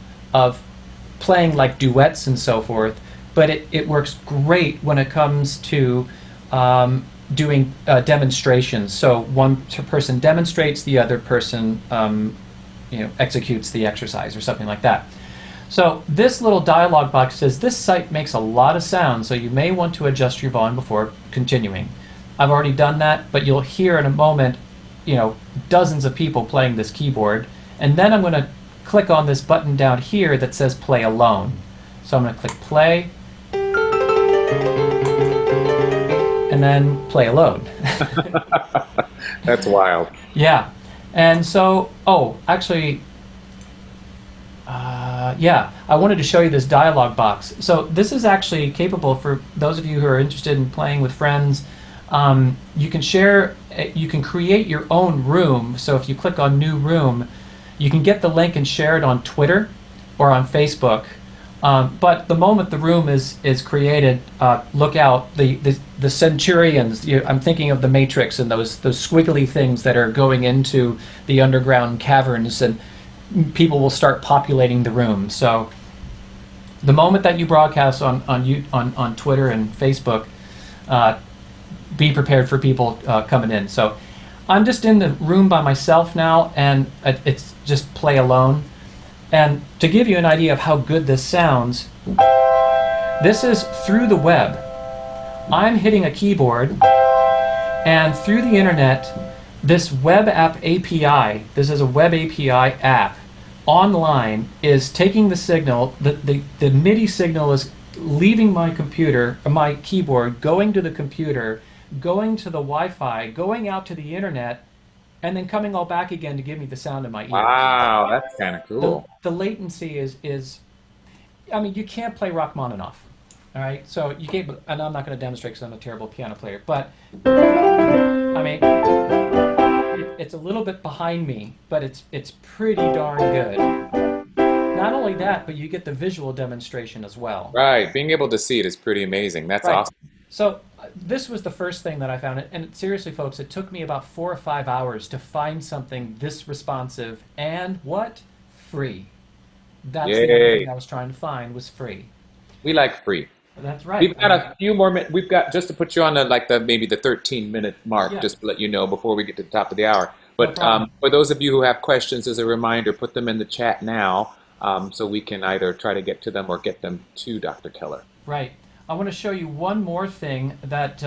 playing like duets and so forth, but it works great when it comes to doing demonstrations. So one person demonstrates, the other person executes the exercise or something like that. So this little dialog box says this site makes a lot of sound, so you may want to adjust your volume before continuing. I've already done that, but you'll hear in a moment, dozens of people playing this keyboard, and then I'm going to click on this button down here that says play alone. So I'm going to click play, and then play alone. That's wild. Yeah. And so, actually, I wanted to show you this dialog box. So this is actually capable for those of you who are interested in playing with friends. You can create your own room. So if you click on new room, you can get the link and share it on Twitter or on Facebook. But the moment the room is created, look out, the centurions. I'm thinking of the Matrix and those squiggly things that are going into the underground caverns, and people will start populating the room. So the moment that you broadcast on Twitter and Facebook, be prepared for people coming in. So I'm just in the room by myself now, and it's just play alone. And to give you an idea of how good this sounds, this is through the web. I'm hitting a keyboard, and through the internet, this web app API, this is a web API app, online is taking the signal, the MIDI signal is leaving my computer, or my keyboard, going to the computer, going to the Wi-Fi, going out to the internet, and then coming all back again to give me the sound in my ears. Wow, that's kind of cool. The latency is, I mean, you can't play Rachmaninoff, all right? So you can't, and I'm not going to demonstrate because I'm a terrible piano player, but, I mean, it's a little bit behind me, but it's pretty darn good. Not only that, but you get the visual demonstration as well. Right, being able to see it is pretty amazing. That's Right. awesome. So this was the first thing that I found, and seriously, folks, it took me about 4 or 5 hours to find something this responsive and what? Free. That's the other Yay. thing I was trying to find, was free. We like free. That's right. We've got a few more minutes. We've got, just to put you on maybe the 13-minute mark, Yeah. just to let you know before we get to the top of the hour. But problem. for those of you who have questions, as a reminder, put them in the chat now, so we can either try to get to them or get them to Dr. Keller. Right. I want to show you one more thing that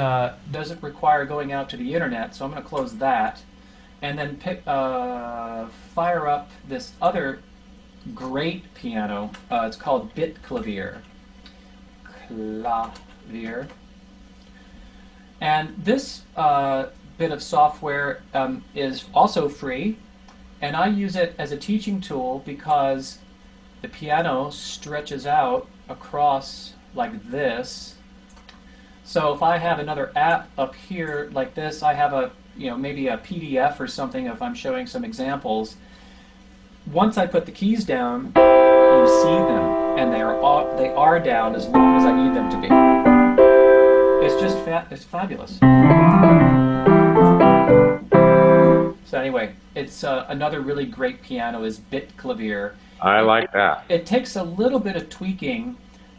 doesn't require going out to the internet, so I'm going to close that, and then fire up this other great piano. It's called Bit Clavier. And this bit of software is also free, and I use it as a teaching tool because the piano stretches out across like this. So if I have another app up here like this, I have maybe a PDF or something if I'm showing some examples. Once I put the keys down, you see them, and they are down as long as I need them to be. It's just it's fabulous. So anyway, it's another really great piano is Bit Clavier. I like that. It takes a little bit of tweaking,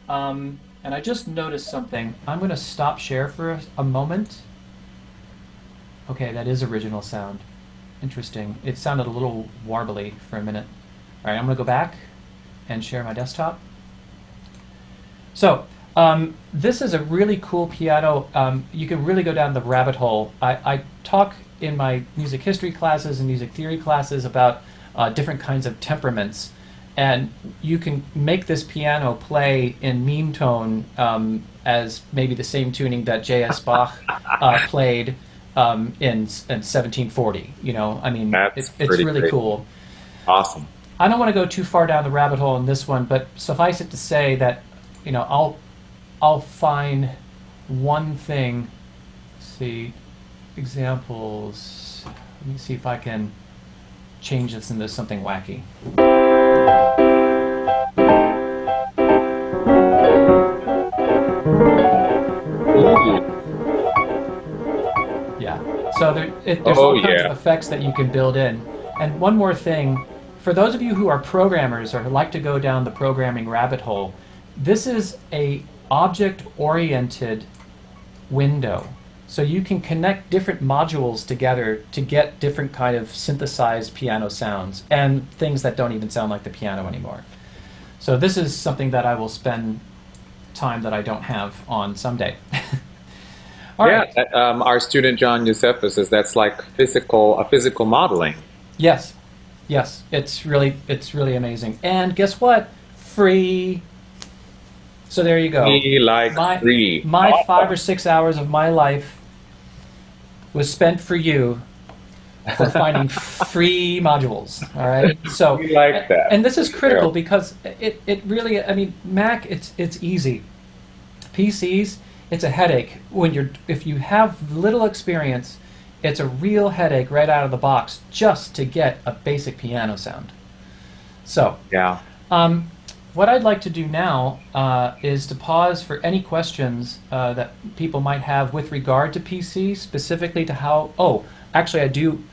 and I just noticed something. I'm going to stop share for a moment. Okay, that is original sound. Interesting. It sounded a little warbly for a minute. All right, I'm going to go back and share my desktop. So this is a really cool piano. You can really go down the rabbit hole. I talk in my music history classes and music theory classes about different kinds of temperaments. And you can make this piano play in meme tone as maybe the same tuning that J.S. Bach played in 1740. I mean, it's really great. cool. Awesome. I don't want to go too far down the rabbit hole in this one, but suffice it to say that I'll find one thing. Let's see, examples. Let me see if I can change this into something wacky. Yeah. So there's Oh all kinds of yeah. effects that you can build in. And one more thing, for those of you who are programmers or like to go down the programming rabbit hole, this is a object-oriented window. So you can connect different modules together to get different kind of synthesized piano sounds and things that don't even sound like the piano anymore. So this is something that I will spend time that I don't have on someday. All Yeah, right. our student John Yusefa says that's like physical modeling. Yes. Yes. It's really amazing. And guess what? Free. So there you go. Me like My free. my 5 or 6 hours Awesome. of my life was spent for you for finding free modules. All right. So We like that. and this is Yeah. critical because it really, I mean, Mac, it's easy. PCs, it's a headache if you have little experience. It's a real headache right out of the box just to get a basic piano sound. So, Yeah. what I'd like to do now is to pause for any questions that people might have with regard to PC, specifically to how. Oh, actually, I do.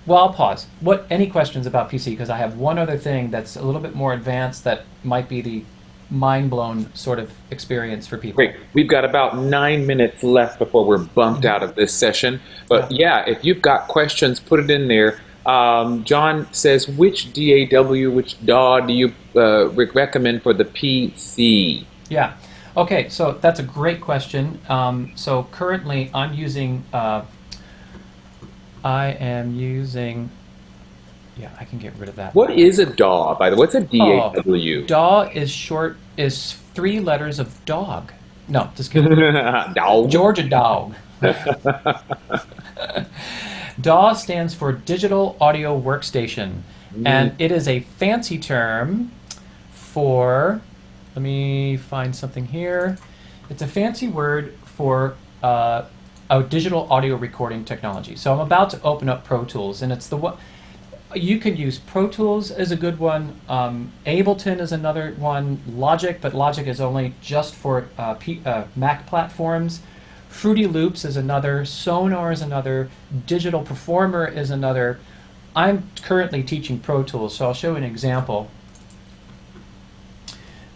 Well, I'll pause. Any questions about PC? Because I have one other thing that's a little bit more advanced that might be the mind-blown sort of experience for people. Great. We've got about 9 minutes left before we're bumped out of this session. But yeah, if you've got questions, put it in there. John says, which DAW do you recommend for the PC? Yeah. Okay, so that's a great question. So currently I'm using, yeah, I can get rid of that. What is a DAW, by the way? What's a Oh, DAW? DAW is 3 letters of dog. No, just kidding. Dog. Georgia dog. DAW stands for Digital Audio Workstation, and it is a fancy term for, let me find something here. It's a fancy word for a digital audio recording technology. So I'm about to open up Pro Tools, and it's the one. You can use Pro Tools as a good one. Ableton is another one. Logic, but Logic is only just for Mac platforms. Fruity Loops is another. Sonar is another. Digital Performer is another. I'm currently teaching Pro Tools, so I'll show you an example.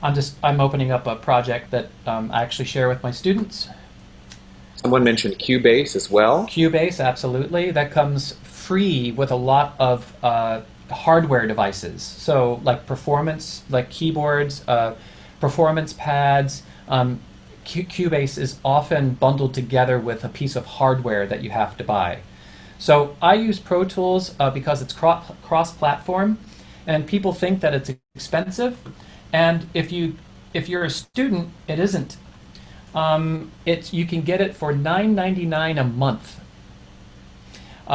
I'm opening up a project that I actually share with my students. Someone mentioned Cubase as well. Cubase, absolutely. That comes free with a lot of hardware devices. So like performance, like keyboards, performance pads. Cubase is often bundled together with a piece of hardware that you have to buy. So I use Pro Tools because it's cross-platform, and people think that it's expensive. And if you're a student, it isn't. You can get it for $9.99 a month,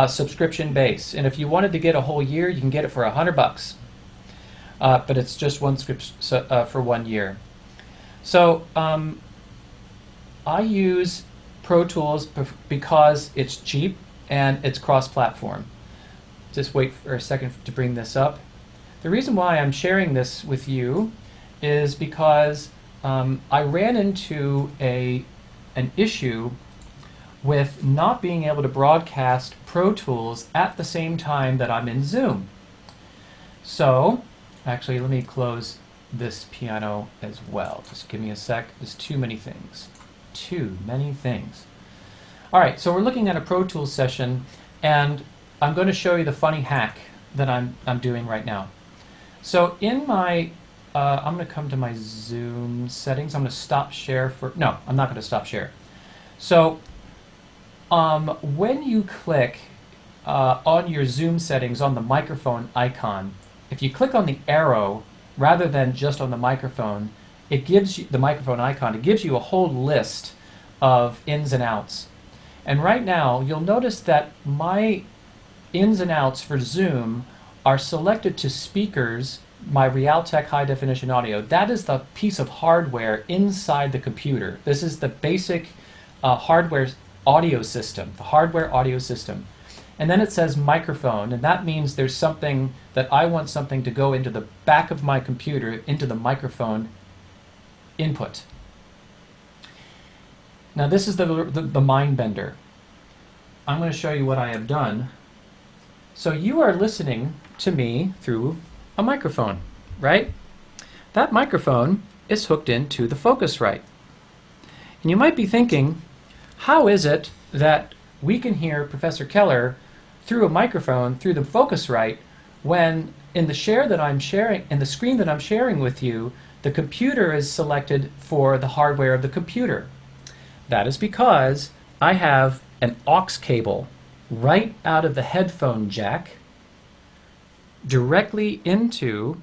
subscription base. And if you wanted to get a whole year, you can get it for $100. But it's just one script for 1 year. So I use Pro Tools because it's cheap and it's cross-platform. Just wait for a second to bring this up. The reason why I'm sharing this with you is because I ran into an issue with not being able to broadcast Pro Tools at the same time that I'm in Zoom. So, actually, let me close this piano as well. Just give me a sec. There's too many things. Too many things. All right, so we're looking at a Pro Tools session, and I'm going to show you the funny hack that I'm doing right now. So in my I'm going to come to my Zoom settings. I'm going to stop share for... No, I'm not going to stop share. So when you click on your Zoom settings on the microphone icon, if you click on the arrow rather than just on the microphone, it gives you the microphone icon. It gives you a whole list of ins and outs. And right now, you'll notice that my ins and outs for Zoom are selected to speakers, my Realtek high definition audio. That is the piece of hardware inside the computer. This is the basic hardware audio system, the hardware audio system. And then it says microphone, and that means there's something that I want something to go into the back of my computer, into the microphone input. Now this is the mind bender. I'm going to show you what I have done. So you are listening to me through a microphone, right? That microphone is hooked into the Focusrite. And you might be thinking, how is it that we can hear Professor Keller through a microphone, through the Focusrite, when in the screen that I'm sharing with you, the computer is selected for the hardware of the computer? That is because I have an aux cable right out of the headphone jack directly into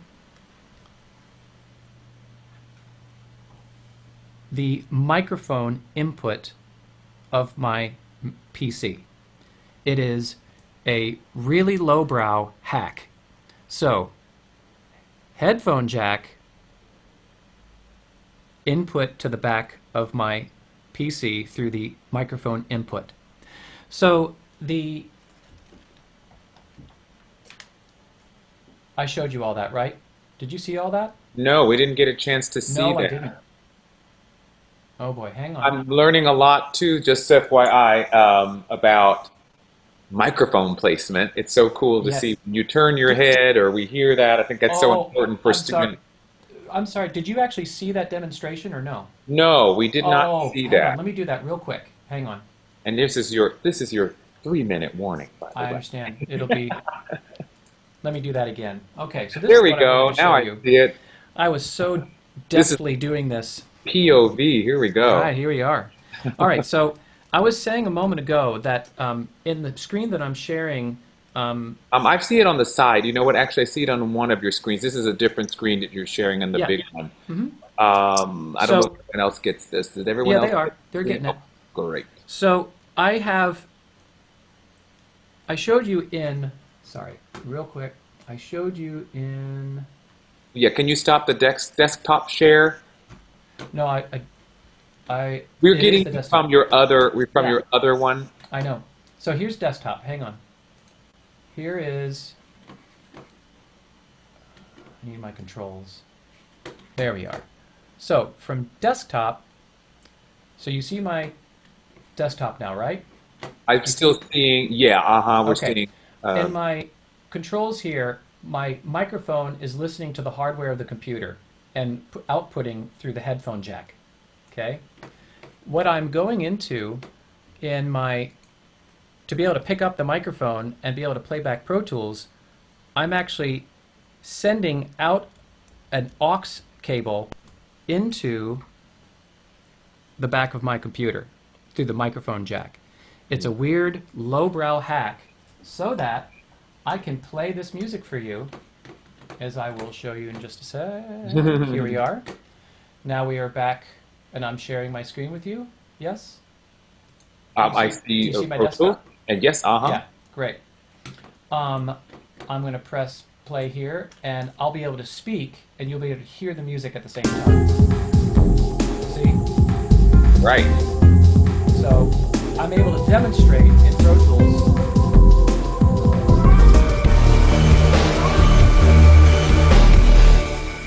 the microphone input of my PC. It is a really lowbrow hack. So, headphone jack input to the back of my PC through the microphone input. So I showed you all that, right? Did you see all that? No, we didn't get a chance to see No, I that. didn't. Oh boy, hang on. I'm learning a lot too, just FYI, about microphone placement. It's so cool to see Yes. when you turn your head or we hear that. I think that's so Oh, important for I'm sorry. students. I'm sorry. Did you actually see that demonstration or no? No, we did not Oh, see hang on. that. Let me do that real quick. Hang on. And this is your 3-minute warning, by the I way. understand. It'll be. Let me do that again. Okay, so this There is we what I go. wanted to Now show I you. see it. I was so This is deftly doing this. POV. Here we All go. right, here we are. All right, so I was saying a moment ago that in the screen that I'm sharing, I see it on the side. You know what? Actually, I see it on one of your screens. This is a different screen that you're sharing on the yeah. big one. hmm I don't know if So anyone else gets this. Did everyone yeah, else they get are. They're it? getting it. Oh, great. So I showed you in. Sorry, real quick. I showed you in. Yeah, can you stop the desktop share? No, We're it is getting the you from desktop. Yeah, your other one. I know. So here's desktop. Hang on. Here is. I need my controls. There we are. So from desktop, so you see my desktop now, right? I'm You see? still seeing, yeah, we're Okay. seeing, In my controls here, my microphone is listening to the hardware of the computer and outputting through the headphone jack. Okay? What I'm going into in my to be able to pick up the microphone and be able to play back Pro Tools, I'm actually sending out an aux cable into the back of my computer through the microphone jack. It's a weird lowbrow hack so that I can play this music for you, as I will show you in just a sec. Here we are. Now we are back, and I'm sharing my screen with you. Yes? I Do see you see my Pro Tools, desktop? and yes, Yeah, great. I'm going to press play here, and I'll be able to speak, and you'll be able to hear the music at the same time. See? right. So I'm able to demonstrate in Pro Tools.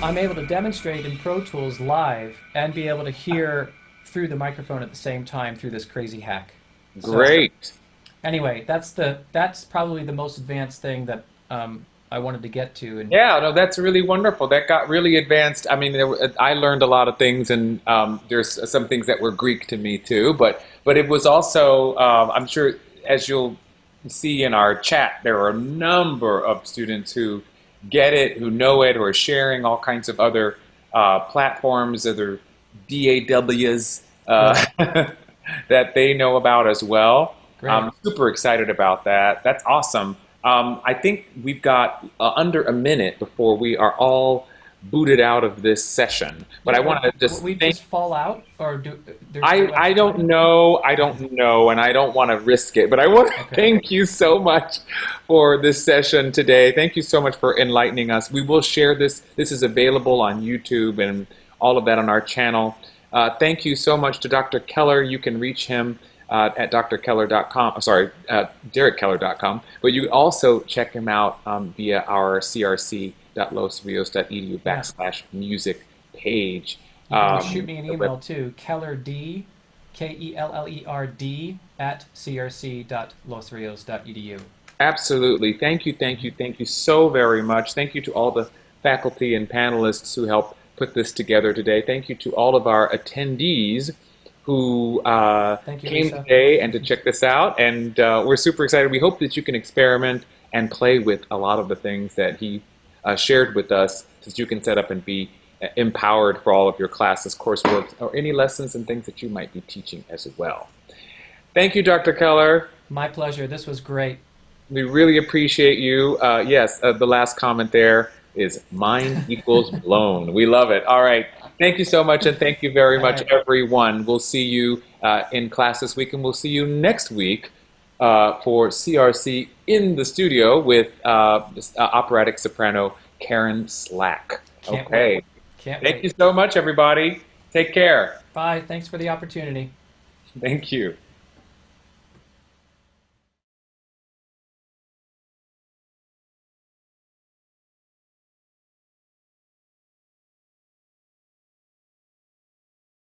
I'm able to demonstrate in Pro Tools live and be able to hear through the microphone at the same time through this crazy hack. So Great. anyway, that's probably the most advanced thing that I wanted to get to. And Yeah, no, that's really wonderful. That got really advanced. I mean, I learned a lot of things, and there's some things that were Greek to me too. But it was also, I'm sure, as you'll see in our chat, there are a number of students who get it, who know it, who are sharing all kinds of other platforms, other DAWs yeah, that they know about as well. great. I'm super excited about that. That's awesome. I think we've got under a minute before we are all booted out of this session. But Yeah, I want to will just we thank. just fall out, or do there's I still I extra don't time? know. I don't know, and I don't want to risk it. But I want to Okay. thank you so much for this session today. Thank you so much for enlightening us. We will share this. This is available on YouTube and all of that on our channel. Thank you so much to Dr. Keller. You can reach him at drkeller.com. Sorry, derekkeller.com. But you also check him out via our crc.losrios.edu Yeah. /music page. You can shoot me an The web email too, kellerd, KELLERD, at crc.losrios.edu. Absolutely. Thank you, thank you, thank you so very much. Thank you to all the faculty and panelists who helped put this together today. Thank you to all of our attendees who Thank you, came Lisa. today and to check this out. And we're super excited. We hope that you can experiment and play with a lot of the things that he shared with us, so that you can set up and be empowered for all of your classes, coursework, or any lessons and things that you might be teaching as well. Thank you, Dr. Keller. My pleasure. This was great. We really appreciate you. Yes, the last comment there is mind equals blown. We love it. All right. Thank you so much, and thank you very All much, right. everyone. We'll see you in class this week, and we'll see you next week for CRC in the studio with operatic soprano Karen Slack. Can't Okay. wait. Can't Thank wait. you so much, everybody. Take care. Bye. Thanks for the opportunity. Thank you.